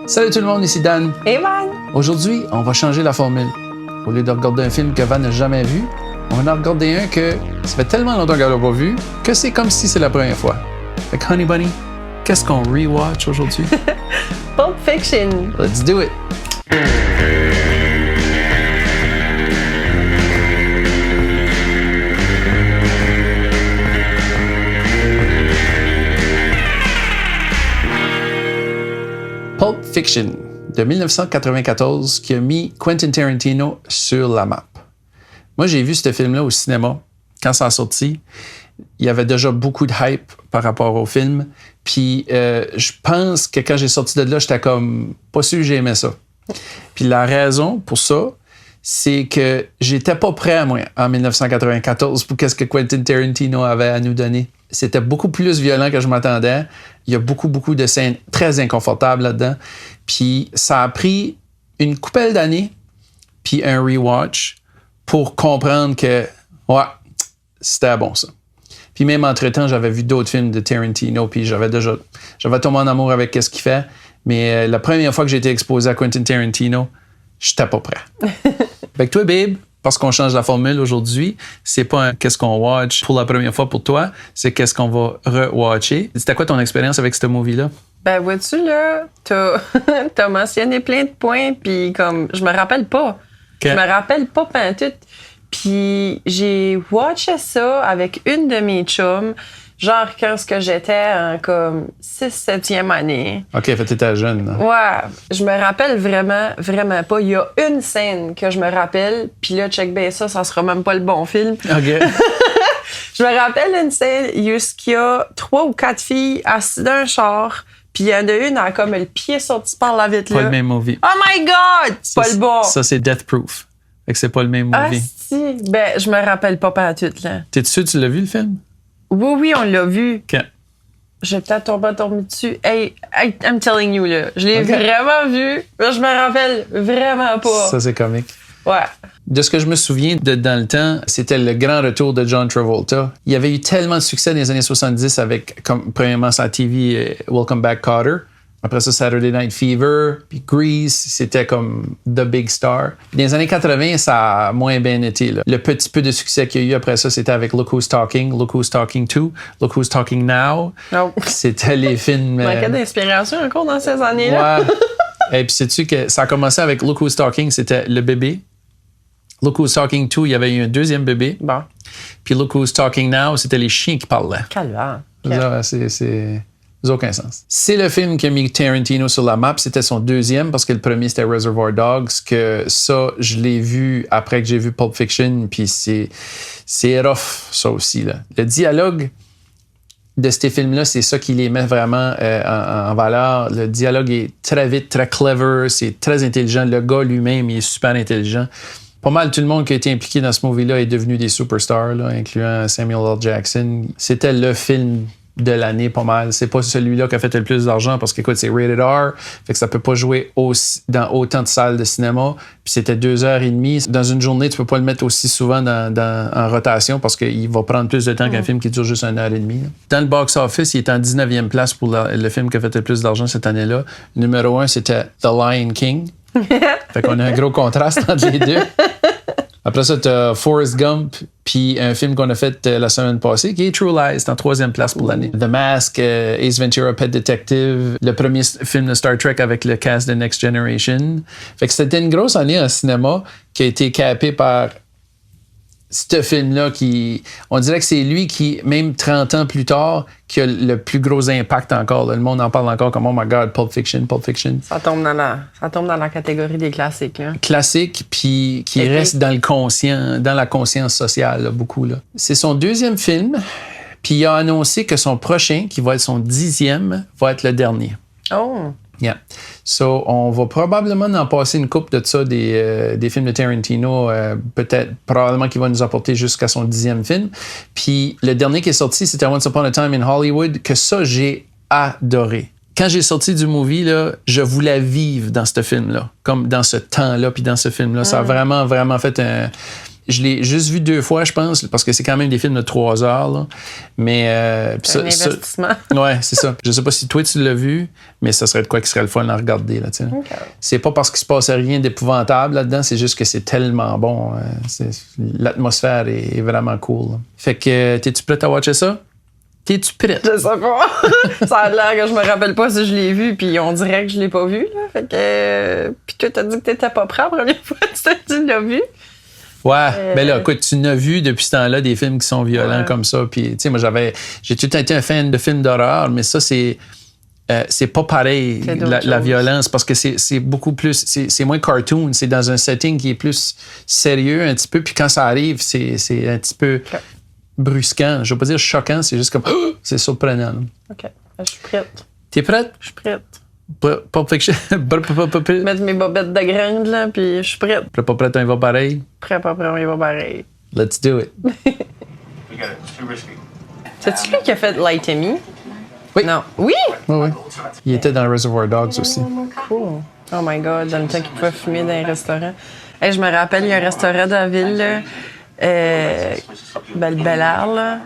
Salut tout le monde, ici Dan. Hey Van! Aujourd'hui, on va changer la formule. Au lieu de regarder un film que Van n'a jamais vu, on va en regarder un que ça fait tellement longtemps qu'elle n'a pas vu que c'est comme si c'est la première fois. Fait que Honey Bunny, qu'est-ce qu'on rewatch aujourd'hui? Pulp Fiction! Let's do it! Pulp Fiction de 1994 qui a mis Quentin Tarantino sur la map. Moi, j'ai vu ce film-là au cinéma quand ça a sorti. Il y avait déjà beaucoup de hype par rapport au film. Puis je pense que quand j'ai sorti de là, j'étais comme pas sûr que j'aimais ça. Puis la raison pour ça, c'est que j'étais pas prêt, moi, en 1994 pour qu'est-ce que Quentin Tarantino avait à nous donner. C'était beaucoup plus violent que je m'attendais. Il y a beaucoup de scènes très inconfortables là-dedans. Puis ça a pris une couple d'années puis un rewatch pour comprendre que, ouais, c'était bon ça. Puis même entre-temps, j'avais vu d'autres films de Tarantino puis j'avais tombé en amour avec ce qu'il fait. Mais la première fois que j'ai été exposé à Quentin Tarantino, j'étais pas prêt. Fait que toi, babe, parce qu'on change la formule aujourd'hui, c'est pas un qu'est-ce qu'on watch pour la première fois pour toi, c'est qu'est-ce qu'on va re-watcher. C'était quoi ton expérience avec ce movie-là? Ben, vois-tu, là, t'as mentionné plein de points, puis comme, je me rappelle pas. Je me rappelle pas pantoute. Puis j'ai watché ça avec une de mes chums, genre quand j'étais en comme 6-7e année. OK, fait que t'étais jeune. Là. Ouais, je me rappelle vraiment pas. Il y a une scène que je me rappelle, puis là, check bien ça sera même pas le bon film. OK. Je me rappelle une scène où il y a 3 ou 4 filles assises dans un char, puis il y en a une a comme le pied sorti par la vitre là. Pas le même movie. Oh my God! Ça, pas le bon. Ça, c'est Death Proof. Fait que c'est pas le même movie. Ah si, ben je me rappelle pas pantoute, là. T'es sûr que tu l'as vu, le film? Oui, on l'a vu. OK. J'ai peut-être tombé dessus. Hey, I'm telling you, là. Je l'ai vraiment vu, mais je me rappelle vraiment pas. Ça, c'est comique. Ouais. De ce que je me souviens de dans le temps, c'était le grand retour de John Travolta. Il y avait eu tellement de succès dans les années 70 avec, comme, premièrement, sa TV Welcome Back, Kotter. Après ça, Saturday Night Fever, puis Grease, c'était comme the big star. Dans les années 80, ça a moins bien été. Là. Le petit peu de succès qu'il y a eu après ça, c'était avec Look Who's Talking, Look Who's Talking 2, Look Who's Talking Now. Oh. C'était les films... Il manquait d'inspiration encore dans ces années-là. Ouais. Et puis sais-tu que ça a commencé avec Look Who's Talking, c'était le bébé. Look Who's Talking 2, il y avait eu un deuxième bébé. Bon. Puis Look Who's Talking Now, c'était les chiens qui parlaient. Calvaire. C'est... Ça n'a aucun sens. C'est le film qui a mis Tarantino sur la map. C'était son deuxième parce que le premier, c'était Reservoir Dogs. Que ça, je l'ai vu après que j'ai vu Pulp Fiction. Puis c'est rough, ça aussi. Là. Le dialogue de ces films-là, c'est ça qui les met vraiment en valeur. Le dialogue est très vite, très clever. C'est très intelligent. Le gars lui-même, il est super intelligent. Pas mal tout le monde qui a été impliqué dans ce movie-là est devenu des superstars, là, incluant Samuel L. Jackson. C'était le film de l'année, pas mal. C'est pas celui-là qui a fait le plus d'argent parce que, écoute, c'est rated R, fait que ça peut pas jouer dans autant de salles de cinéma. Puis c'était 2h30. Dans une journée, tu peux pas le mettre aussi souvent en rotation parce qu'il va prendre plus de temps qu'un film qui dure juste 1h30. Dans le box-office, il est en 19e place pour le film qui a fait le plus d'argent cette année-là. Numéro 1, c'était The Lion King. Fait qu'on a un gros contraste entre les deux. Après ça, t'as Forrest Gump, puis un film qu'on a fait la semaine passée, qui est True Lies, c'est en 3e place pour l'année. The Mask, Ace Ventura, Pet Detective, le premier film de Star Trek avec le cast de Next Generation. Fait que c'était une grosse année en cinéma qui a été capée par ce film-là qui... On dirait que c'est lui qui, même 30 ans plus tard, qui a le plus gros impact encore. Là. Le monde en parle encore comme « Oh my God, Pulp Fiction, Pulp Fiction ». Ça tombe dans la catégorie des classiques. Là. Classique, puis qui reste dans le conscient, dans la conscience sociale, là, beaucoup. Là. C'est son deuxième film, puis il a annoncé que son prochain, qui va être son 10e, va être le dernier. Oh! Yeah. So, on va probablement en passer une couple de ça, des films de Tarantino, probablement qu'il va nous apporter jusqu'à son 10e film. Puis le dernier qui est sorti, c'était Once Upon a Time in Hollywood, que ça, j'ai adoré. Quand j'ai sorti du movie, là, je voulais vivre dans ce film-là, comme dans ce temps-là, puis dans ce film-là. Ça a vraiment fait je l'ai juste vu 2 fois, je pense, parce que c'est quand même des films de 3 heures. Là. Mais c'est un investissement. Ouais, c'est ça. Je sais pas si toi tu l'as vu, mais ça serait de quoi qui serait le fun à regarder. Là, okay. C'est pas parce qu'il se passe rien d'épouvantable là-dedans, c'est juste que c'est tellement bon. L'atmosphère est vraiment cool. Là. Fait que, t'es-tu prête à watcher ça? T'es-tu prête? Je sais pas. Ça a l'air que je me rappelle pas si je l'ai vu, puis on dirait que je l'ai pas vu. Là. Fait que. Puis toi, t'as dit que t'étais pas prêt la première fois que tu l'as vu. Ouais, ben là, écoute, tu n'as vu depuis ce temps-là des films qui sont violents comme ça. Puis, tu sais, moi, j'ai tout le temps été un fan de films d'horreur, mais ça, c'est pas pareil, la violence, parce que c'est beaucoup plus. C'est moins cartoon, c'est dans un setting qui est plus sérieux un petit peu, puis quand ça arrive, c'est un petit peu. Okay. Brusquant. Je veux pas dire choquant, c'est juste comme... c'est surprenant. OK. Je suis prête. T'es prête? Je suis prête. Pulp Fiction. Mettre mes bobettes de graines, là, puis je suis prête. Prêt, pas prêt, on y va pareil? Prêt, pas prêt, on y va pareil. Let's do it. C'est-tu lui qui a fait Light Me? Oui. Non. Oui? Oui. Il était dans Reservoir Dogs aussi. Cool. Oh my God, dans le temps qu'il pouvait fumer dans les restaurants. Hey, je me rappelle, il y a un restaurant dans la ville, là. Le Bel-Air, là.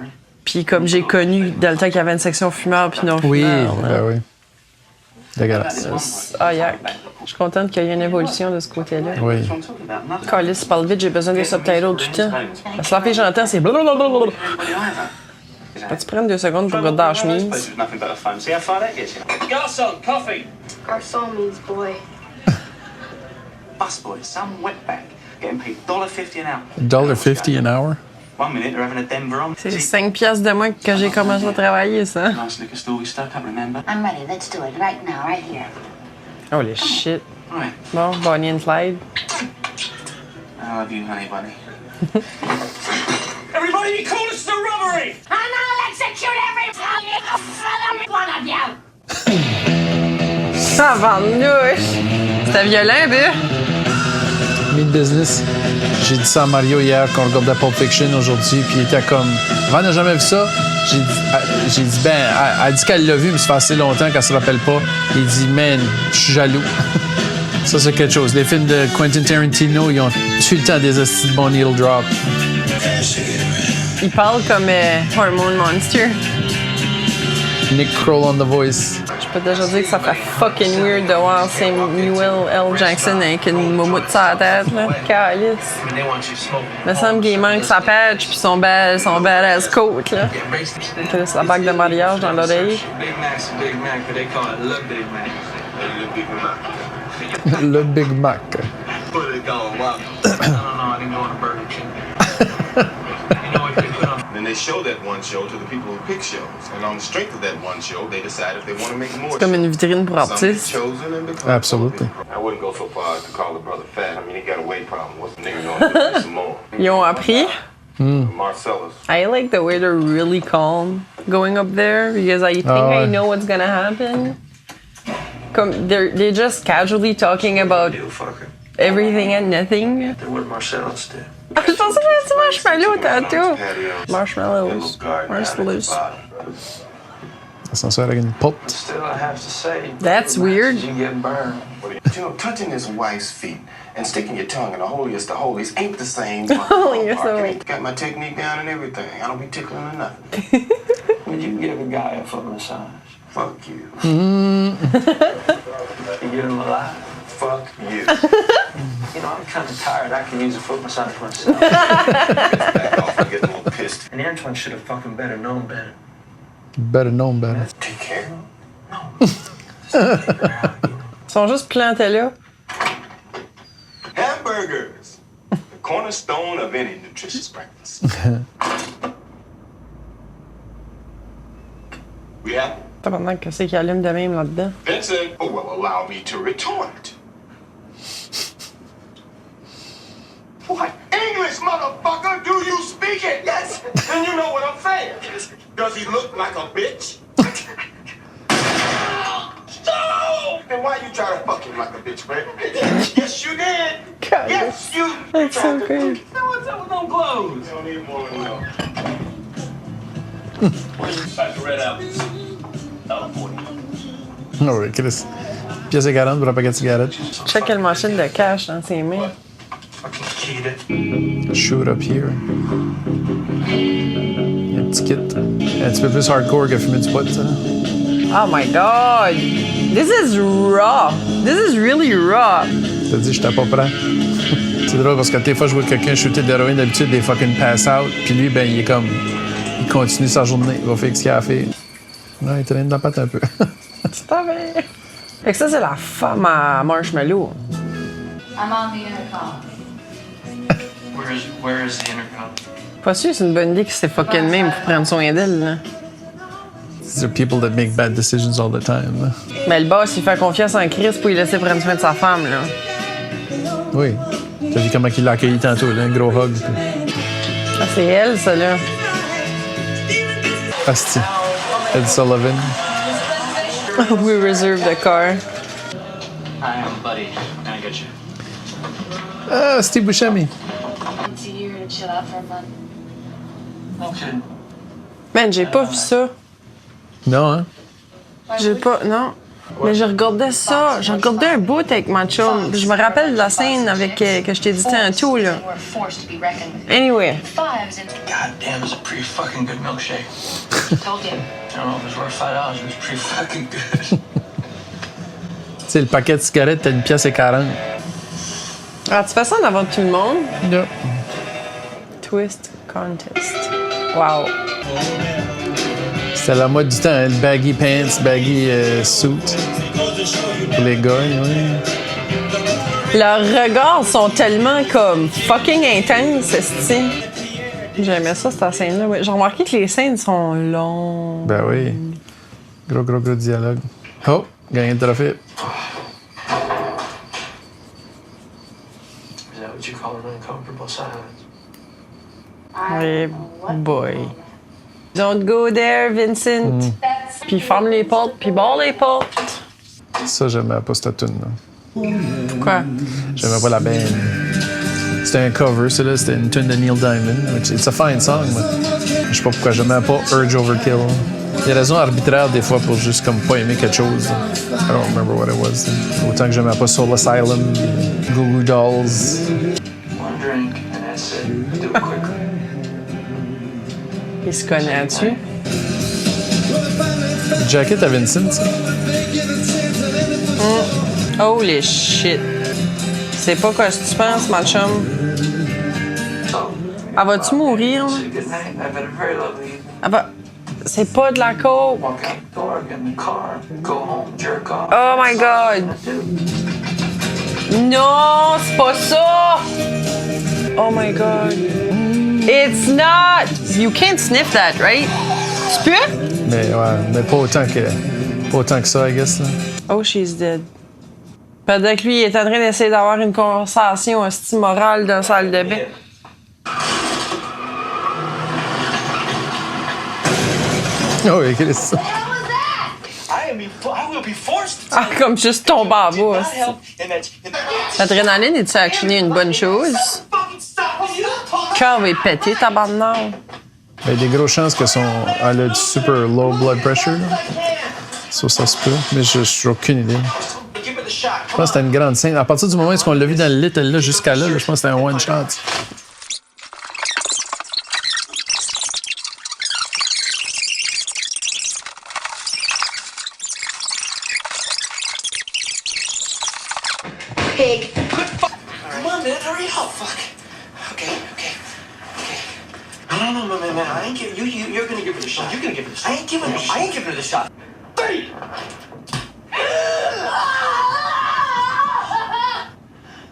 Puis comme j'ai connu dans le temps qu'il y avait une section fumeur puis non fumeur. Oui, ben oui. Dégueulasse. Ah, yuck. Je suis contente qu'il y ait une évolution de ce côté-là. Oui. Carlis parle vite, j'ai besoin des subtitles tout le temps. Parce que la fille j'entends, c'est blablabla. Peux-tu prendre 2 secondes pour regarder la chemise? Garçon, coffee. Garçon means boy. Busboy, some wetback. Getting paid $1.50 an hour. $1.50 an hour? 1 minute they're having a Denver on. C'est 5 piastres de moins que j'ai commencé à travailler, ça. Nice liquor store we stuck up, remember? I'm ready. Let's do it right now, right here. Holy shit. Right. Bon, Bonnie and Clyde. I love you, honey bunny. Everybody be cool, this is a robbery! And I'll execute every one of you! Tabarnouche! C'était violent, un peu? Meat Business. J'ai dit ça à Mario hier qu'on regardait Pulp Fiction aujourd'hui, puis il était comme... Van n'a jamais vu ça? J'ai dit, ben, elle dit qu'elle l'a vu, mais ça fait assez longtemps qu'elle se rappelle pas. Il dit, man, je suis jaloux. Ça, c'est quelque chose. Les films de Quentin Tarantino, ils ont tout le temps des hosties de bons needle drop. Il parle comme Hormone Monster. Nick Kroll on The Voice. Je peux déjà dire que ça fait fucking weird de voir Samuel L. Jackson avec une moumoute sur la tête, là. Calice. Il me semble qu'il manque sa patch puis son badass coat, là. Okay, sa bague de mariage dans l'oreille. Le Big Mac. And they show that one show to the people who pick shows. And on the strength of that one show, they decide if they want to make more. C'est comme une vitrine pour artistes. Absolutely. I wouldn't go so far as to call the brother fat. I mean, he got a weight problem. What's the nigga gonna do some more? Ils ont appris. Marcellus. I like the way they're really calm going up there because I think I know what's gonna happen. Comme they're just casually talking about everything and nothing. What Marcellus did. Je pensais que c'était marshmallow tantôt. Marshmallows. Marshmallows. Ascenseur avec une porte. Still, I have to say, That's weird. you get burned. But you know, touching his wife's feet and sticking your tongue in the holiest of holies ain't the same. Holiest of holies. Got my technique down and everything. I don't be tickling or nothing. Would you give a guy a foot massage? Fuck you. You give him a lie? Fuck you. You know, I'm kind of tired. I can use a foot massage myself. Back off and get a little pissed. And Antoine should have fucking better known better. Better known better. Take care. Ils sont juste plantés là. Hamburgers. The cornerstone of any nutritious breakfast. We have Pendant que c'est qui allume de même là-dedans. Vincent. Oh, well, allow me to retort. What? English, motherfucker? Do you speak it? Yes. Then you know what I'm saying. Does he look like a bitch? No! Then why you try to fuck him like a bitch, man? Yes, you did. God, Yes, you. That's so tried to good. fuck him. Now what's up with them clothes? You don't even want to know. Where's the pack of red apples? Oh, boy. Oh, oui, Chris. Pièce de 40 pour un paquet de cigarettes. Check quelle machine de cash dans ses mains. Fucking Cheated. Shoot up here. Il y a un petit kit. Un petit peu plus hardcore que fumer du pot, ça. Oh my God! This is raw! This is really raw! T'as dit, j'étais pas prêt. C'est drôle parce que des fois, je vois quelqu'un shooter de l'héroïne, d'habitude, des fucking pass out. Puis lui, ben, il est comme. Il continue sa journée. Il va faire ce qu'il a à faire. Non, il traîne dans la patte un peu. C'est vrai! Fait que ça, c'est la femme à Marshmallow. I'm on the intercom. Where is the intercom? Pas sûr, c'est une bonne idée que c'est fucking même pour prendre soin d'elle, là. These are people that make bad decisions all the time. Mais le boss, il fait confiance en Chris pour lui laisser prendre soin de sa femme, là. Oui. T'as vu comment il l'a accueilli tantôt, là, un gros hug. Puis... Ah, c'est elle, ça, là. Asti. Ed Sullivan. We reserve the car. Hi, I'm Buddy. Can I get you? Ah, Steve Buscemi. So you're gonna chill out for a month. No kidding. Man, j'ai pas vu ça. Non, hein? J'ai pas. Non. Mais je regardais ça. J'ai regardé un bout avec ma chum. Je me rappelle de la scène avec que je t'ai dit tantôt, là. We're forced to be reckoned with. Anyway. Fives and God damn, it's a pretty fucking good milkshake. told you. I don't know if it's worth $5. It was pretty fucking good. Tu sais, le paquet de cigarettes, t'as 1,40 $. Ah, tu fais ça en avant de tout le monde? Yep. Twist contest. Wow. C'était la mode du temps, hein, le baggy pants, baggy suit. Pour les gars, oui. Leurs regards sont tellement comme fucking intenses, esti. J'aimais ça, cette scène-là. Oui. J'ai remarqué que les scènes sont longues. Ben oui. Gros dialogue. Oh, gagné le trophée. Is that what you call an uncomfortable silence? Oui, boy. Don't go there, Vincent. Puis ferme les portes, puis barre les portes. Ça, j'aimais pas cette tune-là. Pourquoi? J'aimais pas la band. C'était un cover, ça là, c'était une tune de Neil Diamond. Which it's a fine song, mais je sais pas pourquoi j'aimais pas Urge Overkill. Il y a des raisons arbitraires des fois pour juste comme pas aimer quelque chose. I don't remember what it was. Autant que j'aimais pas Soul Asylum, Goo Goo Dolls. One drink, and that's it. Do it quickly. Il se connaît-tu? Jacket à Vincent, ça. Holy shit. C'est pas quoi tu penses, ma chum. Elle va-tu mourir? Say good night. I've had a very lovely evening. Elle va... C'est pas de la coke. Walk out the door, get in the car, go home, jerk off. Oh my God. Non, c'est pas ça. Oh my God. It's not. You can't sniff that, right? Tu peux? Mais ouais, mais pas autant que ça, I guess. Là. Oh, she's dead. Pendant que lui, il est en train d'essayer d'avoir une conversation hostie morale dans la salle de bain. Oh oui, qu'est-ce que c'est ça? I will be forced to Ah, comme juste tomber en bas. not hostie. help in that. L'adrénaline, est-tu actually une bonne chose? Fucking stop! You talk. Cœur va péter, tabarnak. Ben, des grosses chances qu'elle a du super low blood pressure. Là. Ça se peut, mais je n'ai aucune idée. Give it a shot. Je pense que c'était une grande scène. À partir du moment où on l'a vu dans le lit, elle là, jusqu'à là, je pense que c'était un one shot. Pig. Come on, man, hurry up! Fuck. Okay. No, man. I ain't giving you're gonna give it a shot. You're gonna give it a shot. I ain't giving it a shot. Hey!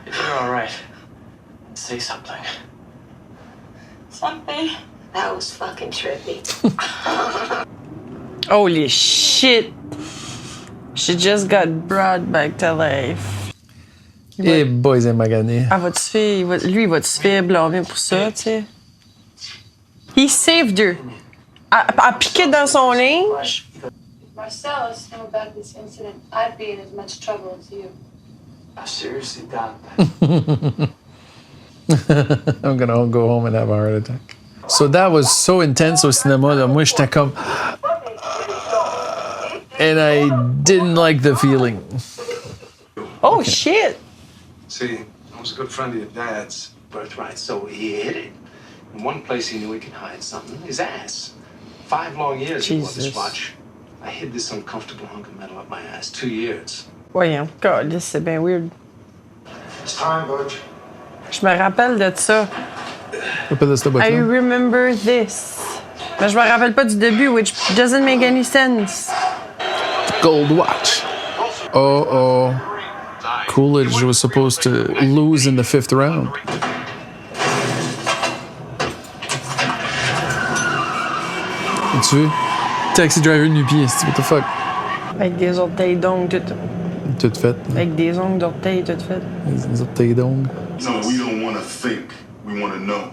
You're all right. Say something. Something. That was fucking trippy. Holy shit. She just got brought back to life. Et boys et magané. Ah, va-tu faire... Lui, il va-tu se faire blâmer pour ça, tu sais? He saved her. Elle piqué dans son linge. If Marcellus knew about this incident, I'd be in as much trouble as you. I seriously doubt that. I'm gonna go home and have a heart attack. So that was so intense au cinéma. Là. Moi, j'étais comme... And I didn't like the feeling. Oh, shit. See, I was a good friend of your dad's. birthright, so he hid it. In one place he knew he could hide something, his ass. 5 long years he wore this Jesus. watch. I hid this uncomfortable hunk of metal up my ass. 2 years. Voyons. God, c'est bien weird. It's time, Butch. Je me rappelle de ça. Rappelle de cette boîte-là. I remember this. Mais je me rappelle pas du début, which doesn't make any sense. Gold watch. Oh. Coolidge was supposed to lose in the 5th round. As-tu vu? Taxi driver nu-pied, what the fuck? Avec des orteils d'ongles, Tout fait. avec des ongles d'orteils, tout fait. Les orteils d'ongles. No, we don't want to think. We want to know.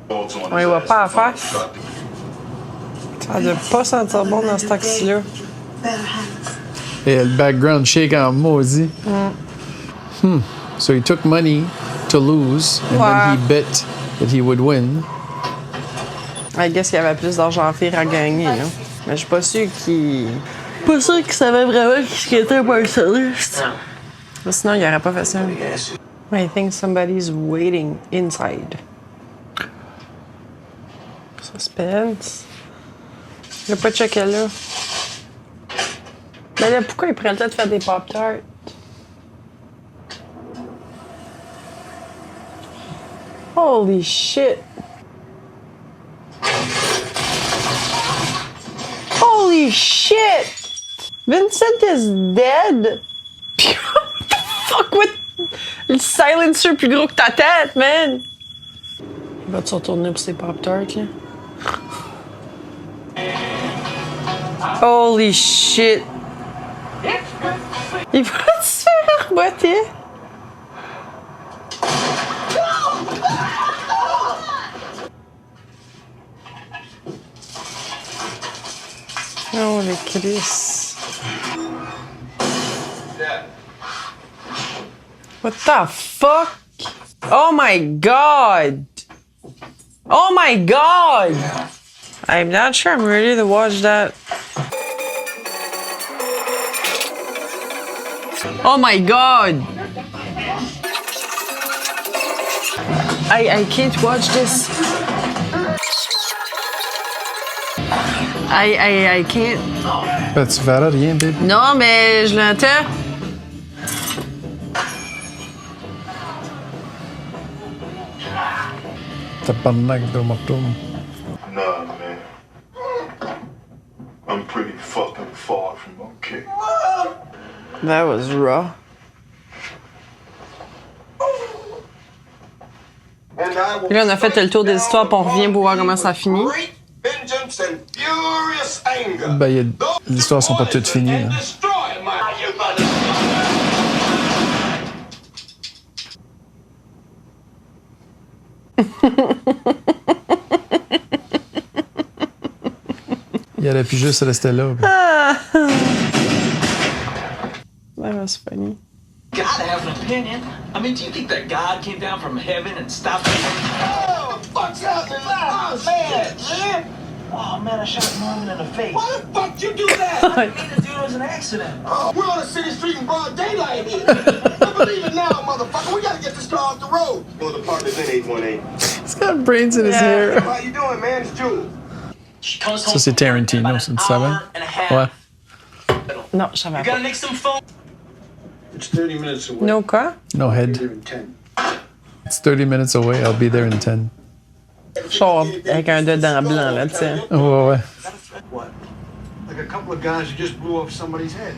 On les voit pas à face. Ça doit pas sentir bon dans ce taxi-là. Et le background shake en maudit. So he took money to lose, and then he bet that he would win. I guess qu'il y avait plus d'argent à faire à gagner, là. Mais je suis pas sûr qu'il... Pas sûr qu'il savait vraiment ce qu'il était un martialiste. Sinon, il aurait pas fait ça. I think somebody's waiting inside. Suspense. Il a pas checké là. Mais là, pourquoi il prend le temps de faire des Pop-Tarts? Holy shit! Holy shit! Vincent is dead! What the fuck? What? Le silencer plus gros que ta tête, man! Il va te retourner pour ses Pop-Tarts, là? Holy shit! Il va se faire arboter! Oh, le Chris. What the fuck? Oh my god! Oh my god! I'm not sure I'm ready to watch that. Oh my god! I can't watch this. I can't. Ben, tu verras rien, baby. Non, mais je l'entends. Tabarnak de marteau. Nah, man. I'm pretty fucking far from okay. That was raw. And I will Là, on a fait le tour des histoires, puis on revient pour voir comment ça finit. great vengeance and furious anger. Ben, les histoires sont pas toutes finies, là. Destroy my... Il aurait pu juste rester là. Ben. That was funny. God has an opinion. I mean, do you think that God came down from heaven and stopped me? Oh, fuck's happening? Oh, man. Oh man, I shot Norman in the face. Why the fuck you do that? I didn't mean to do it. It was an accident. Oh, we're on a city street in broad daylight here. I believe it now, motherfucker. We gotta get this car off the road. Well, the partner's in 818. He's got brains in his hair. How you doing, man? It's Jules. She comes home Ça, c'est from work in Tarantino, about ça, an tu savais? hour and a half. Ouais. Non, je savais You pas. gotta make some phone. It's 30 minutes away. No quoi? No head. There in 10. It's 30 minutes away. I'll be there in 10. Genre avec un dedans blanc, là, tu sais. Ouais. What? Like a couple of guys who just blew off somebody's head.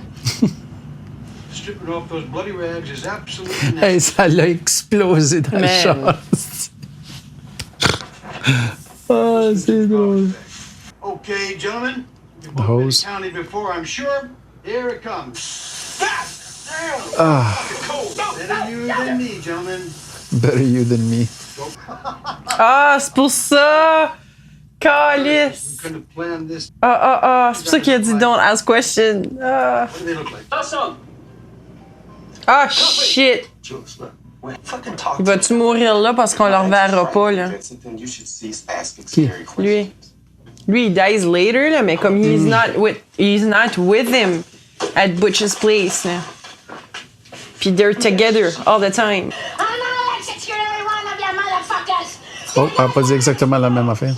Stripping off those bloody rags is absolutely necessary. Hey, ça l'a explosé dans le Man. char. Ah, c'est drôle. Okay, gentlemen. You've The both been hose. county before, I'm sure. Here it comes. Better you than me, gentlemen. Better you than me. Ah, c'est pour ça! Calice! We couldn't have planned this. C'est pour ça qu'il a dit don't ask question. Ah, What do they look like? Awesome. ah shit! Jules, look. We're fucking talking. Il va-tu mourir là parce qu'on le reverra pas, là? Then you should cease asking Qui? scary questions. Lui. Lui, he dies later, là, mais comme he's not with him at Butch's place, là. Puis they're together all the time. I'm not elected to every one of your Oh, elle n'a pas dit exactement la même affaire.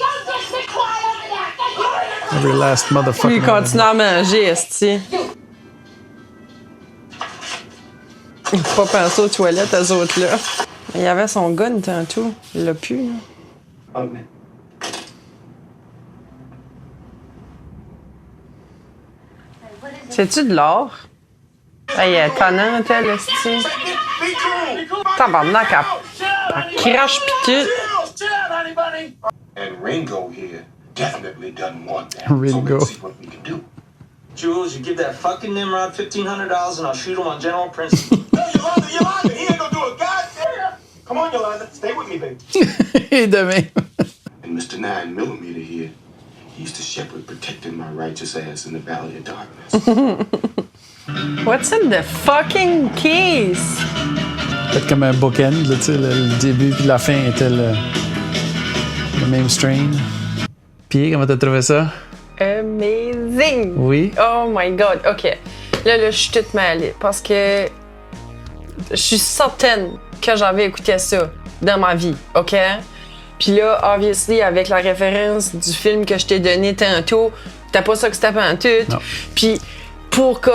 Every last motherfucker. Lui, il continue à manger, esti. Il faut pas penser aux toilettes, eux autres, là. Il y avait son gun tantôt. Il l'a pu, là. Oh, man. C'est-tu de l'or? Elle est tannante, elle, esti. Tabarnak, elle crache pis tout. And Ringo here definitely doesn't want that. Ringo. So we'll see what we can do. Jules, you give that fucking Nimrod $1,500 and I'll shoot him on general principle. Yolanda, he ain't gonna do a goddamn. Come on, Yolanda, stay with me, baby. Et demain. And Mr. 9mm here, he used to shepherd protecting my righteous ass in the valley of darkness. What's in the fucking case? Peut-être comme un bookend, là, tu sais, le début puis la fin était le même strain. Puis, comment t'as trouvé ça? Amazing! Oui? Oh my God, OK. Là, je suis toute mêlée parce que je suis certaine que j'avais écouté ça dans ma vie, OK? Puis là, obviously, avec la référence du film que je t'ai donné tantôt, t'as pas ça que c'était pantoute. Non. Puis pour que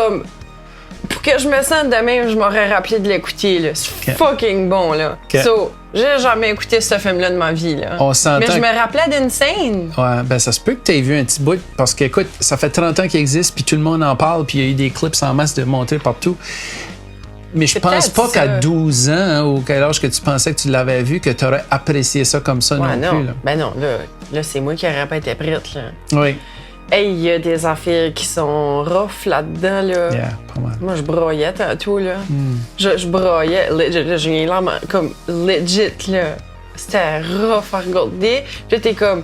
je me sente de même, je m'aurais rappelé de l'écouter, là. C'est fucking bon, là. OK. So, j'ai jamais écouté ce film-là de ma vie, là. On s'entend. Mais je me rappelais d'une scène. Ouais, ben ça se peut que tu aies vu un petit bout, parce que, écoute, ça fait 30 ans qu'il existe, puis tout le monde en parle, puis il y a eu des clips en masse de montrer partout. Mais je C'est pense pas peut-être qu'à ça. 12 ans, hein, ou quel âge que tu pensais que tu l'avais vu, que tu aurais apprécié ça comme ça Ouais, non plus. Là. Ben non, là c'est moi qui aurais pas été prête, là. Oui, Hey, il y a des affaires qui sont rough là-dedans, là. yeah, pas mal. Moi, je broyais tantôt, là. Je broyais. Legit, j'ai une larme comme legit, là. C'était rough à regarder. Puis là, t'es comme,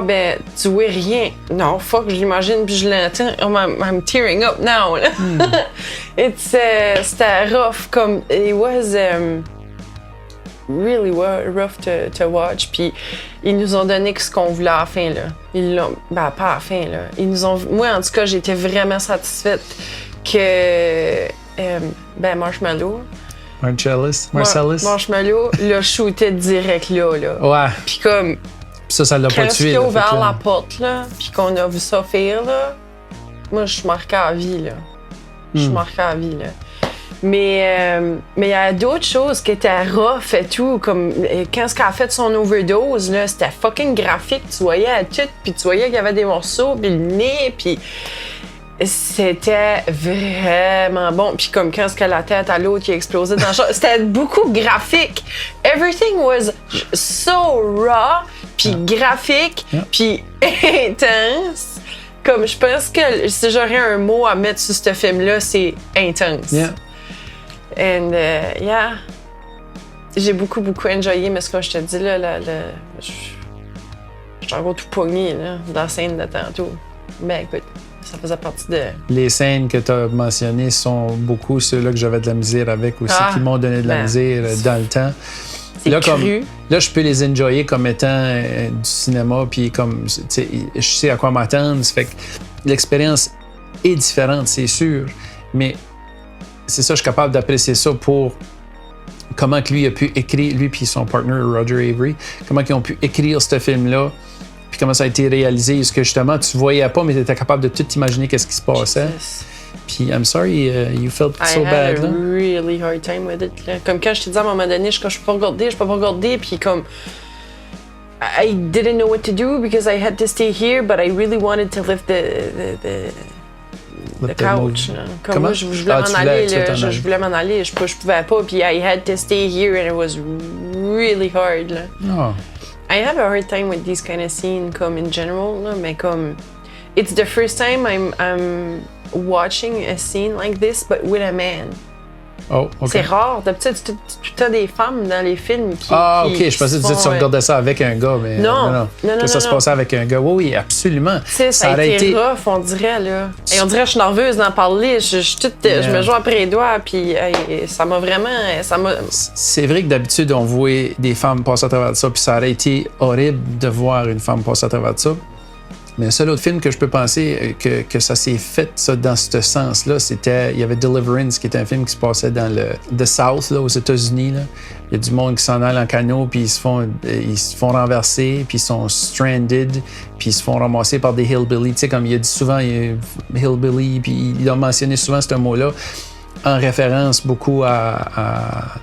ben, tu vois rien. Non, fuck, je l'imagine puis je l'entends. Oh, I'm tearing up now, là. C'était rough, comme, it was really rough to watch. Puis ils nous ont donné ce qu'on voulait à la fin, là. Ils l'ont, pas à la fin, là. Ils nous ont, moi, en tout cas, j'étais vraiment satisfaite que, Marshmallow. Marcellus. Marshmallow l'a shooté direct là. Ouais, Puis comme, ça l'a pas quand tué. il a là, ouvert fait que là- la porte, là, puis qu'on a vu ça faire, là, moi, je suis marquée à vie, là. Je suis marquée à vie, là. Mais il y a d'autres choses qui étaient rough et tout, comme quand elle a fait son overdose, là, c'était fucking graphique. Tu voyais à tout, puis tu voyais qu'il y avait des morceaux, puis le nez, puis c'était vraiment bon. Puis comme quand la tête à l'autre qui a explosé dans le champ, c'était beaucoup graphique. Everything was so raw, puis graphique, puis intense. Comme je pense que si j'aurais un mot à mettre sur ce film-là, c'est intense. Yeah. And yeah, j'ai beaucoup enjoyé, mais ce que je te dis là, j'étais encore tout pogné là, dans la scène de tantôt. Mais écoute, ça faisait partie de... Les scènes que tu as mentionnées sont beaucoup ceux-là que j'avais de la misère avec aussi, qui m'ont donné de la misère dans le temps. C'est Là, cru. Là, je peux les enjoyer comme étant du cinéma, puis comme, tu sais, je sais à quoi m'attendre. Ça fait que l'expérience est différente, c'est sûr, mais c'est ça, je suis capable d'apprécier ça pour comment que lui a pu écrire, lui puis son partner Roger Avery, comment ils ont pu écrire ce film-là, puis comment ça a été réalisé, est-ce que justement tu voyais pas, mais tu étais capable de tout imaginer qu'est-ce qui se passait. Puis I'm sorry, you felt so I bad. had a Là. really hard time with it. Là. Comme quand je te dis à un moment donné, je peux pas regarder, puis comme I didn't know what to do because I had to stay here, but I really wanted to lift the couch. Là. Comme Comment? moi, je voulais m'en aller, là, je voulais m'en aller, je pouvais pas, puis I had to stay here and it was really hard. Là. Oh. I have a hard time with these kind of scenes, comme in general, là, mais comme it's the first time I'm watching a scene like this, but with a man. Oh, OK. C'est rare. D'habitude, tu as des femmes dans les films qui. OK. qui Je pensais que tu disais que tu font, regardais ça avec un gars, mais Non. que ça se passait avec un gars. Oui, absolument. Tu sais, ça a aurait été rough, on dirait, là. Et on dirait que je suis nerveuse d'en parler. Je me joue après les doigts, puis ça m'a vraiment. C'est vrai que d'habitude, on voit des femmes passer à travers de ça, puis ça aurait été horrible de voir une femme passer à travers de ça. Mais le seul autre film que je peux penser que ça s'est fait ça, dans ce sens-là, il y avait Deliverance, qui était un film qui se passait dans le The South, là, aux États-Unis. Là. Il y a du monde qui s'en allent en canot, puis ils se font renverser, puis ils sont stranded, puis ils se font ramasser par des hillbillies. Tu sais, comme il a dit souvent, hillbilly, puis il a mentionné souvent ce mot-là, en référence beaucoup à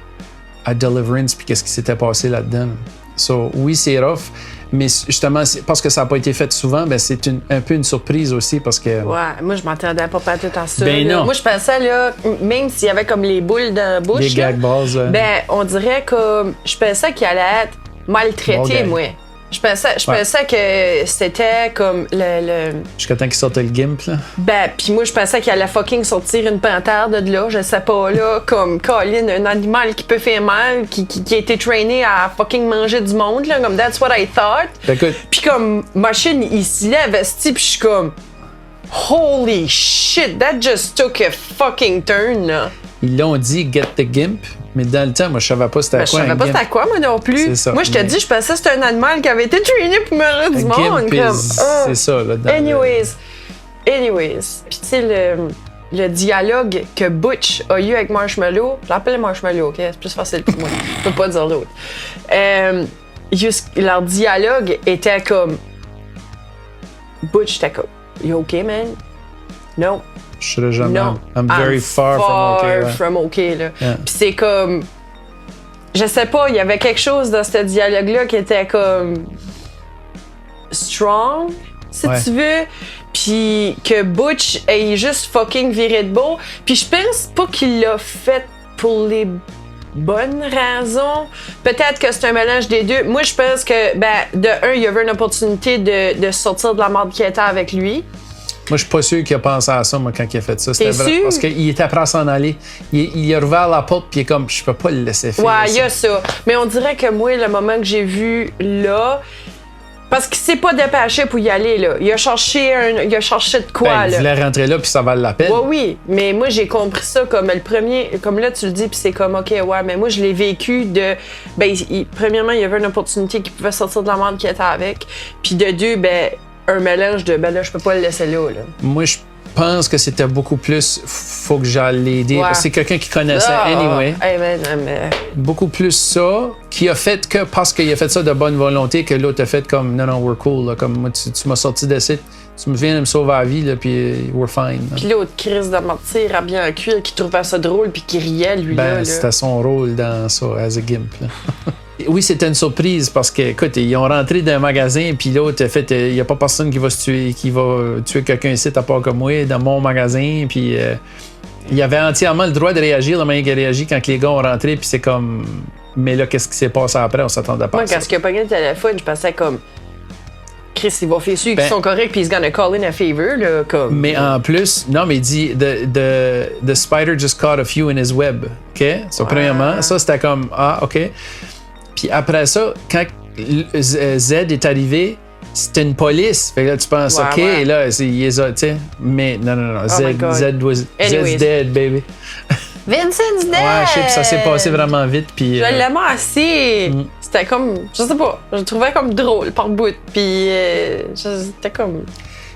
Deliverance, puis qu'est-ce qui s'était passé là-dedans. So, oui, c'est rough. Mais justement, parce que ça n'a pas été fait souvent, ben c'est un peu une surprise aussi parce que... Ouais, moi, je m'attendais pas tout à ça. Ben non. Moi, je pensais, là, même s'il y avait comme les boules dans la bouche, les gag balls, ben, on dirait que je pensais qu'il allait être maltraité, moi. Je pensais que c'était comme le... Jusqu'à temps qu'il sorte le gimp, là. Ben, pis moi, je pensais qu'il allait fucking sortir une panthère de là, je sais pas, là, comme Colin, un animal qui peut faire mal, qui a été trainé à fucking manger du monde, là, comme that's what I thought. Écoute. Pis comme, machine, il s'y lève, esti, pis je suis comme, holy shit, that just took a fucking turn, là. Ils l'ont dit « get the gimp », mais dans le temps, moi, je savais pas c'était quoi. Je savais pas c'était quoi, moi non plus. C'est ça, moi, je te dis, je pensais que c'était un animal qui avait été trainé pour manger du monde. C'est ça, là. Anyways. Puis tu sais, le dialogue que Butch a eu avec Marshmallow, je l'appelle Marshmallow, OK? C'est plus facile pour moi. Je peux pas dire l'autre. Leur dialogue était comme... Butch était comme, you okay, man? No. Je serais jamais... No. I'm very far from okay, là. Yeah. Puis c'est comme... Je sais pas, il y avait quelque chose dans ce dialogue-là qui était comme... strong, si tu veux. Puis que Butch ait juste fucking viré de beau. Puis je pense pas qu'il l'a fait pour les bonnes raisons. Peut-être que c'est un mélange des deux. Moi, je pense que, de un, il y avait une opportunité de sortir de la merde qui était avec lui. Moi, je suis pas sûr qu'il a pensé à ça, moi, quand il a fait ça. T'es sûr? Parce qu'il était prêt à s'en aller. Il a ouvert la porte, puis il est comme, je peux pas le laisser faire. Ouais, il y a ça. Mais on dirait que moi, le moment que j'ai vu là, parce qu'il s'est pas dépêché pour y aller, là. Il a cherché de quoi, là. Il voulait rentrer là, puis ça valait la peine. Ouais, oui. Mais moi, j'ai compris ça comme le premier, comme là, tu le dis, puis c'est comme, OK, ouais, mais moi, je l'ai vécu de, premièrement, il y avait une opportunité qu'il pouvait sortir de la merde qu'il était avec. Puis de deux, un mélange de, là, je peux pas le laisser là. Moi, je pense que c'était beaucoup plus, faut que j'aille l'aider. Ouais. C'est quelqu'un qui connaissait anyway. Beaucoup plus ça, qui a fait que parce qu'il a fait ça de bonne volonté, que l'autre a fait comme, non, we're cool. Là, comme moi, tu m'as sorti de site, tu me viens de me sauver la vie, là, puis we're fine. Puis l'autre crise de martyr à bien cuire, qui trouvait ça drôle, puis qui riait, lui, là. C'était son rôle dans ça, as a gimp. Là. Oui, c'était une surprise parce que, écoute, ils ont rentré dans un magasin, puis l'autre a fait, il n'y a pas personne qui va tuer quelqu'un ici à part que moi, dans mon magasin, puis il avait entièrement le droit de réagir, la manière qu'il a réagi quand les gars ont rentré, puis c'est comme, mais là, qu'est-ce qui s'est passé après? On s'attendait pas à ça. Moi, quand il a pogné le téléphone, je pensais comme, Chris, il va faire sûr qu'ils sont corrects, puis he's gonna call in a favor, là, comme. Mais en plus, non, mais il dit, the spider just caught a few in his web, OK? So, premièrement, ça, c'était comme, OK. Puis après ça, quand Z est arrivé, c'était une police. Fait que là, tu penses, OK, là, il les a, tu sais. Mais non. Zed's dead, baby. Vincent's dead! Ouais, je sais, puis ça s'est passé vraiment vite. Puis, je l'aimais assez. C'était comme, je sais pas, je le trouvais comme drôle par bout. Puis, c'était comme.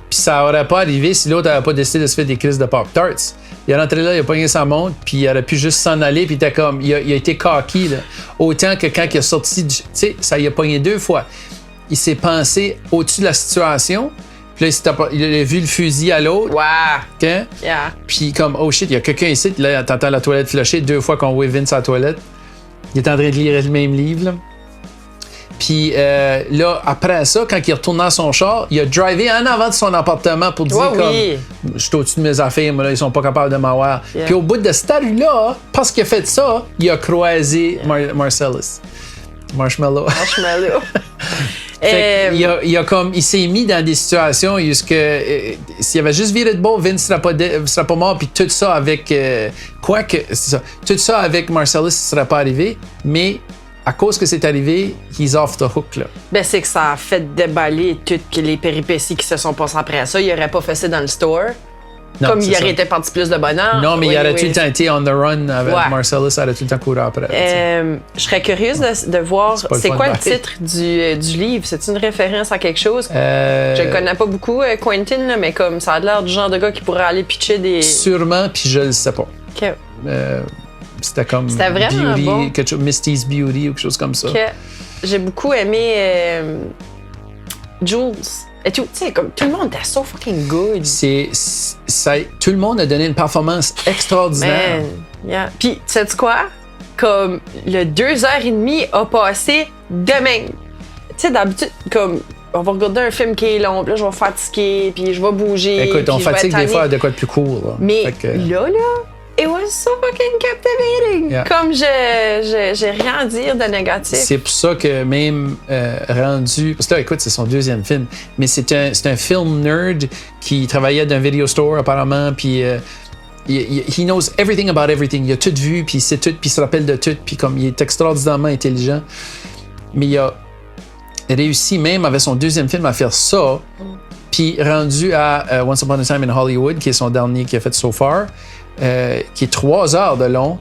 Puis ça aurait pas arrivé si l'autre n'avait pas décidé de se faire des crises de Pop-Tarts. Il est rentré là, il a pogné sa montre, puis il aurait pu juste s'en aller, puis il était comme, il a été cocky, là. Autant que quand il est sorti, tu sais, ça il a pogné 2 fois. Il s'est pensé au-dessus de la situation, puis là, il a vu le fusil à l'autre. Ouais. Okay? Yeah. Puis comme, oh shit, il y a quelqu'un ici, là, t'entends la toilette flusher 2 fois qu'on voit Vince à la toilette. Il est en train de lire le même livre, là. Puis là, après ça, quand il est retourné dans son char, il a drivé en avant de son appartement pour dire comme, je suis au-dessus de mes affaires, mais là, ils sont pas capables de m'avoir. Yeah. Puis au bout de cette rue-là, parce qu'il a fait ça, il a croisé Marcellus. Marshmallow. Il s'est mis dans des situations où s'il avait juste viré de bord, Vince ne serait pas mort, puis tout ça avec tout ça avec Marcellus ne serait pas arrivé, mais à cause que c'est arrivé, he's off the hook, là. C'est que ça a fait déballer toutes les péripéties qui se sont passées après ça. Il aurait pas fait ça dans le store. Non, Comme c'est il ça. aurait été parti plus de bonheur. Non, mais il aurait tout le anyways. temps été on the run avec Ouais. Marcellus, ça aurait tout le temps couru après. tu sais. Je serais curieuse de voir C'est pas le c'est fun, quoi le pareil. titre du livre. C'est une référence à quelque chose? Je le connais pas beaucoup, Quentin, là, mais comme ça a l'air du genre de gars qui pourrait aller pitcher des. Sûrement, puis je le sais pas. Ok. C'était comme C'était vraiment Beauty, bon. quelque chose, Misty's Beauty ou quelque chose comme ça. Ok. J'ai beaucoup aimé Jules. Et tout, tu sais, comme tout le monde était so fucking good. Tout le monde a donné une performance extraordinaire. Man, yeah. Puis, sais-tu quoi? Comme le 2h30 a passé de même. Tu sais, d'habitude, comme on va regarder un film qui est long, puis là, je vais fatiguer, puis je vais bouger. Écoute, on puis je vais fatigue être des fois à tannée. de quoi de plus court. Là. Mais Fait que- là, it was so fucking captivating. Yeah. Comme j'ai rien à dire de négatif. C'est pour ça que même rendu... Parce que là, écoute, c'est son deuxième film, mais c'est un film nerd qui travaillait dans un video store apparemment, puis he knows everything about everything. Il a tout vu, puis il sait tout, puis il se rappelle de tout, puis comme il est extraordinairement intelligent. Mais il a réussi même avec son deuxième film à faire ça, puis rendu à Once Upon a Time in Hollywood, qui est son dernier qu'il a fait so far, qui est 3 heures de long.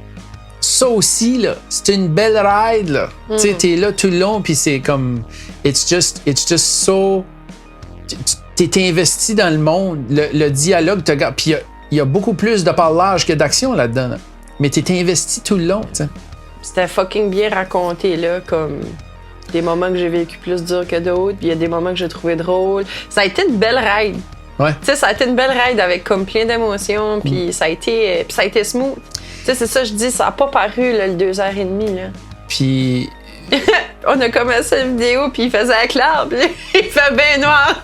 Ça aussi, là, c'est une belle ride, là. Tu sais, t'es là tout le long, puis c'est comme... It's just so... T'es investi dans le monde. Le dialogue te garde. Puis il y a beaucoup plus de parlage que d'action là-dedans. Là. Mais t'es investi tout le long, tu sais. C'était fucking bien raconté, là, comme des moments que j'ai vécu plus durs que d'autres, puis il y a des moments que j'ai trouvé drôles. Ça a été une belle ride. Ouais. Tu sais, ça a été une belle ride avec comme plein d'émotions, puis ça a été smooth. Tu sais, c'est ça, je dis, ça a pas paru, là, le 2h30, là. Puis... On a commencé la vidéo, puis il faisait clair, puis il fait bien noir.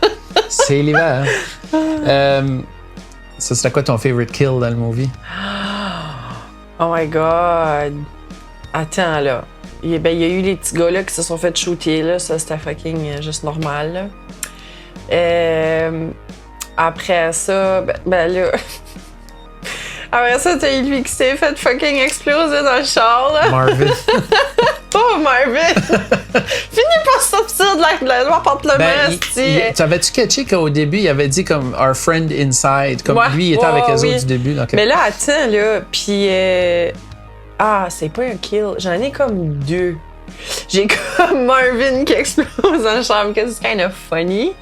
C'est l'hiver. Ça serait quoi ton favorite kill dans le movie? Oh my God. Attends, là. Il y a eu les petits gars là qui se sont fait shooter, là. Ça, c'était fucking juste normal, là. Après ça, ben là... Après ça, t'as eu lui qui s'est fait fucking exploser dans le char, là. Marvin. Oh, Marvin! Fini par sortir de l'appartement, T'avais-tu catché qu'au début, il avait dit comme « our friend inside », comme Ouais, lui, il était avec eux oui. autres du début. Donc, Mais là, attends, là, puis... c'est pas un kill. J'en ai comme 2. J'ai comme Marvin qui explose dans le chambre, que c'est kind of funny.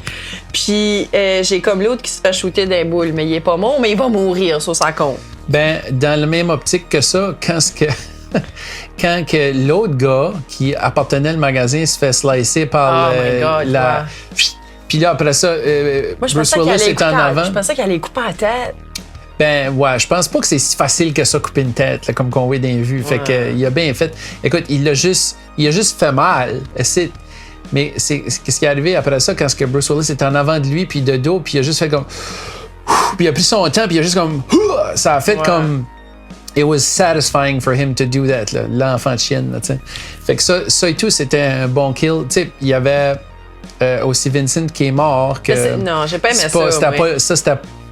Puis j'ai comme l'autre qui se fait shooter des boules, mais il est pas mort, mais il va mourir, ça compte. Ben, dans la même optique que ça, quand que l'autre gars qui appartenait au magasin se fait slicer par my God, la... ouais. Puis là, après ça, Moi, je Bruce pensais Willis qu'elle est en avant. Je pensais qu'elle allait couper la tête. Ben, ouais, je pense pas que c'est si facile que ça, couper une tête, là, comme qu'on voit dans les vues. Fait que, il a bien fait. Écoute, il a juste fait mal. Mais qu'est-ce qui est arrivé après ça, quand Bruce Willis est en avant de lui, puis de dos, puis il a juste fait comme... Puis il a pris son temps, puis il a juste comme... Ça a fait comme... It was satisfying for him to do that, là, l'enfant de chienne, là, tu sais. Fait que ça et tout, c'était un bon kill. Tu sais, il y avait aussi Vincent qui est mort. Non, j'ai pas aimé ça.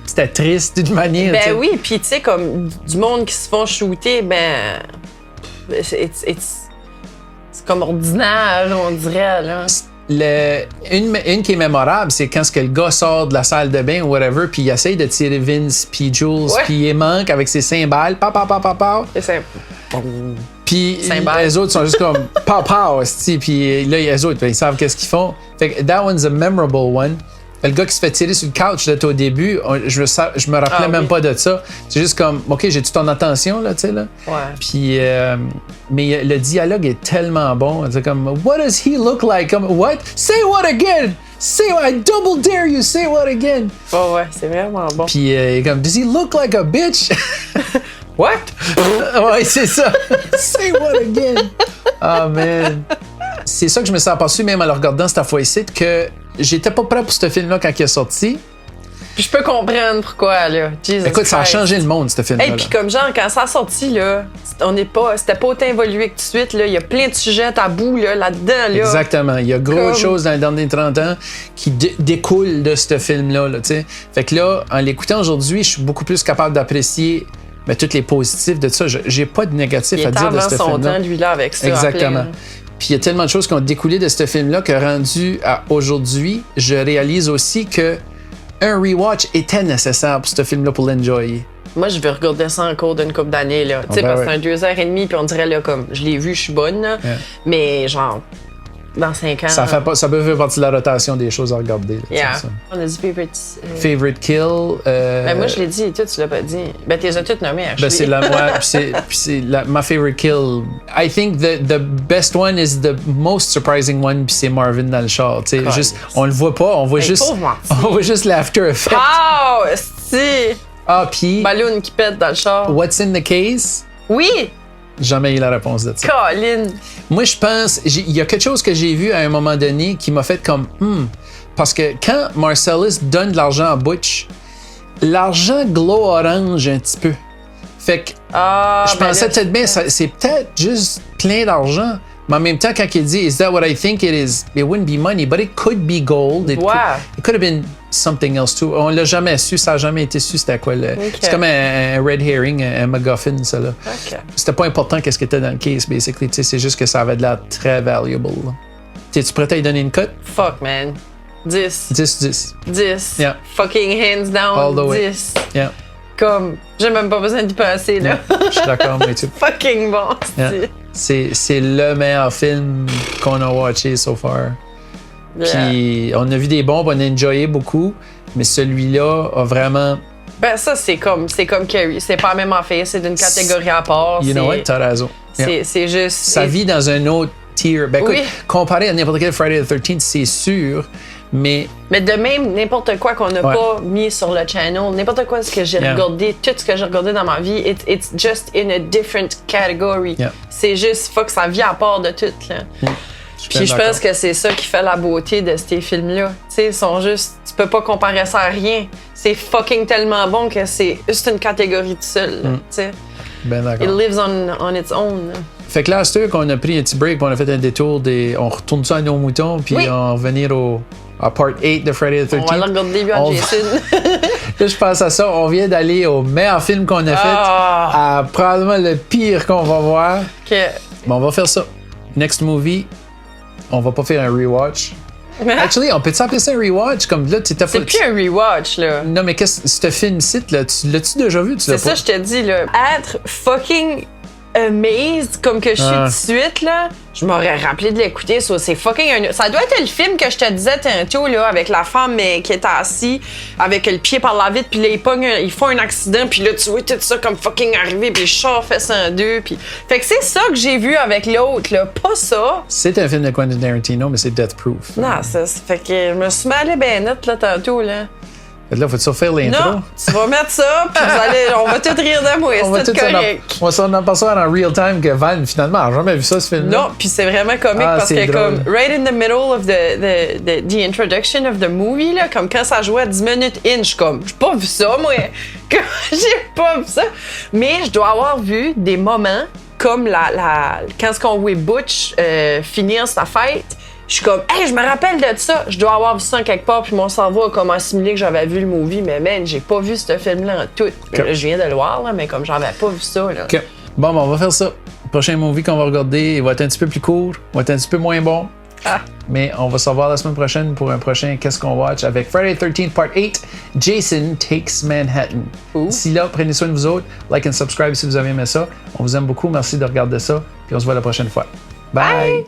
C'était triste d'une manière. Ben t'sais. oui, puis tu sais, comme du monde qui se font shooter, ben. C'est comme ordinaire, on dirait, là. Une qui est mémorable, c'est quand le gars sort de la salle de bain ou whatever, puis il essaye de tirer Vince, puis Jules, puis il manque avec ses cymbales, C'est puis Cymbales. les autres sont juste comme pow, puis là, les autres, ils savent qu'est-ce qu'ils font. Fait que that one's a memorable one. Le gars qui se fait tirer sur le couch là, au début, je me rappelais même pas de ça. C'est juste comme, OK, j'ai-tu ton attention, là, tu sais, là? Ouais. Puis, mais le dialogue est tellement bon. C'est comme, what does he look like? Comme, what? Say what again? I double dare you, say what again? Oh, ouais, c'est vraiment bon. Puis, comme, does he look like a bitch? What? Ouais, c'est ça. Say what again? Oh, man. C'est ça que je me suis aperçu, même en le regardant cette fois-ci, que j'étais pas prêt pour ce film-là quand il est sorti. Puis je peux comprendre pourquoi, là. Jesus Écoute, ça a Christ. changé le monde, ce film-là. Et puis comme genre, quand ça a sorti, là, c'était pas autant évolué que tout de suite, là. Il y a plein de sujets tabous, là-dedans, là. Exactement. Il y a gros Comme- de choses dans les derniers 30 ans qui découlent de ce film-là, tu sais. Fait que là, en l'écoutant aujourd'hui, je suis beaucoup plus capable d'apprécier tous les positifs de ça. J'ai pas de négatif Il à était dire de avant ce son film-là. temps, lui, là, avec ça. Exactement. à plein. Puis il y a tellement de choses qui ont découlé de ce film-là que rendu à aujourd'hui, je réalise aussi que un rewatch était nécessaire pour ce film-là pour l'enjoyer. Moi, je vais regarder ça encore d'une couple d'années, là. Tu sais, ben parce que ouais. c'est un 2h30, puis on dirait, là, comme, je l'ai vu, je suis bonne, là. Yeah. Mais, genre, dans 5 ans. Ça peut faire partie de la rotation des choses à regarder. Là, Yeah. ça. On a dit favorite. Favorite kill. Ben, moi, je l'ai dit, et toi, tu l'as pas dit. Ben, t'es toutes nommées, Ben, c'est la moi, my favorite kill. I think the best one is the most surprising one, puis c'est Marvin dans le char. Tu sais, juste, on le voit pas, on voit Hey, juste, pauvre Marty. on voit juste l'after effect. Oh, si! Ah, puis Balloon qui pète dans le char. what's in the case? Oui! Jamais eu la réponse de ça. Colin! Moi, je pense, il y a quelque chose que j'ai vu à un moment donné qui m'a fait comme, parce que quand Marcellus donne de l'argent à Butch, l'argent glow orange un petit peu. Fait que je pensais peut-être bien, c'est peut-être juste plein d'argent. Mais en même temps, quand il dit, is that what I think it is? It wouldn't be money, but it could be gold. It could have been something else too. On l'a jamais su, ça n'a jamais été su c'était quoi. C'est comme un red herring, un MacGuffin, ça là. Okay. C'était pas important qu'est-ce qui était dans le case, basically. C'est juste que ça avait de l'air très valuable. T'es-tu prêt à lui donner une cote? Fuck, man. 10. 10. 10. Yeah. Fucking hands down. All the way. 10. Yeah. Comme, j'ai même pas besoin d'y penser, là. Je suis d'accord, mais tu. Fucking bon. Yeah. C'est le meilleur film qu'on a watché so far. Puis on a vu des bons, on a enjoyé beaucoup, mais celui-là a vraiment. Ben ça, c'est comme Carrie. C'est pas la même affaire, c'est d'une catégorie à part. You know what, t'as raison. Yeah. C'est juste... Ça vit dans un autre tier. Ben écoute, comparé à n'importe quel Friday the 13th, c'est sûr, mais... Mais de même, n'importe quoi qu'on n'a pas mis sur le channel, n'importe quoi ce que j'ai regardé, tout ce que j'ai regardé dans ma vie, it's just in a different category. Yeah. C'est juste, faut que ça vit à part de tout, là. Puis je pense que c'est ça qui fait la beauté de ces films-là. Tu sais, ils sont juste... Tu peux pas comparer ça à rien. C'est fucking tellement bon que c'est juste une catégorie tout seul, tu sais. Ben d'accord. It lives on its own. Là. Fait que là, c'est qu'on a pris un petit break, puis on a fait un détour, on retourne ça à nos moutons, puis on va venir à part 8 de Friday the 13th. On va le regarder bien à Jason. Là, je pense à ça, on vient d'aller au meilleur film qu'on a fait, à probablement le pire qu'on va voir. Bon, on va faire ça. Next movie, on va pas faire un rewatch. Actually, on peut-tu appeler ça un rewatch? Comme là, c'est plus un rewatch, là. Non, mais qu'est-ce que ce film-ci, là, l'as-tu déjà vu? C'est ça, je te dis, là. Être fucking amazed comme que je suis tout de suite, là, je m'aurais rappelé de l'écouter. C'est fucking ça doit être le film que je te disais tantôt, là, avec la femme qui est assise, avec le pied par la vitre, puis là, ils font un accident, puis là, tu vois tout ça comme fucking arriver, puis le char fait ça en deux, puis... Fait que c'est ça que j'ai vu avec l'autre, là, pas ça. C'est un film de Quentin Tarantino, mais c'est Death Proof. Non, ça fait que je me suis mêlé ben net, là, tantôt, là. Là, faut-tu faire l'intro? Non, tu vas mettre ça, puis on va tout rire de moi, c'est tout correct. On va s'en apercevoir en real time que Van, finalement, n'a jamais vu ça, ce film-là. Non, puis c'est vraiment comique parce que drôle. comme right in the middle of the introduction of the movie, là, comme quand ça jouait à 10 minutes in, je suis comme, j'ai pas vu ça, moi. J'ai pas vu ça. Mais je dois avoir vu des moments comme quand on voit Butch finir sa fête. Je suis comme, hey, je me rappelle de ça. Je dois avoir vu ça quelque part, puis mon cerveau a comme assimilé que j'avais vu le movie, mais man, j'ai pas vu ce film-là en tout. Là, je viens de le voir, là, mais comme j'avais pas vu ça. Là. OK. Bon, on va faire ça. Le prochain movie qu'on va regarder, il va être un petit peu plus court, il va être un petit peu moins bon. Mais on va se revoir la semaine prochaine pour un prochain Qu'est-ce qu'on watch avec Friday the 13th Part 8, Jason Takes Manhattan. D'ici là, prenez soin de vous autres. Like and subscribe si vous avez aimé ça. On vous aime beaucoup. Merci de regarder ça. Puis on se voit la prochaine fois. Bye.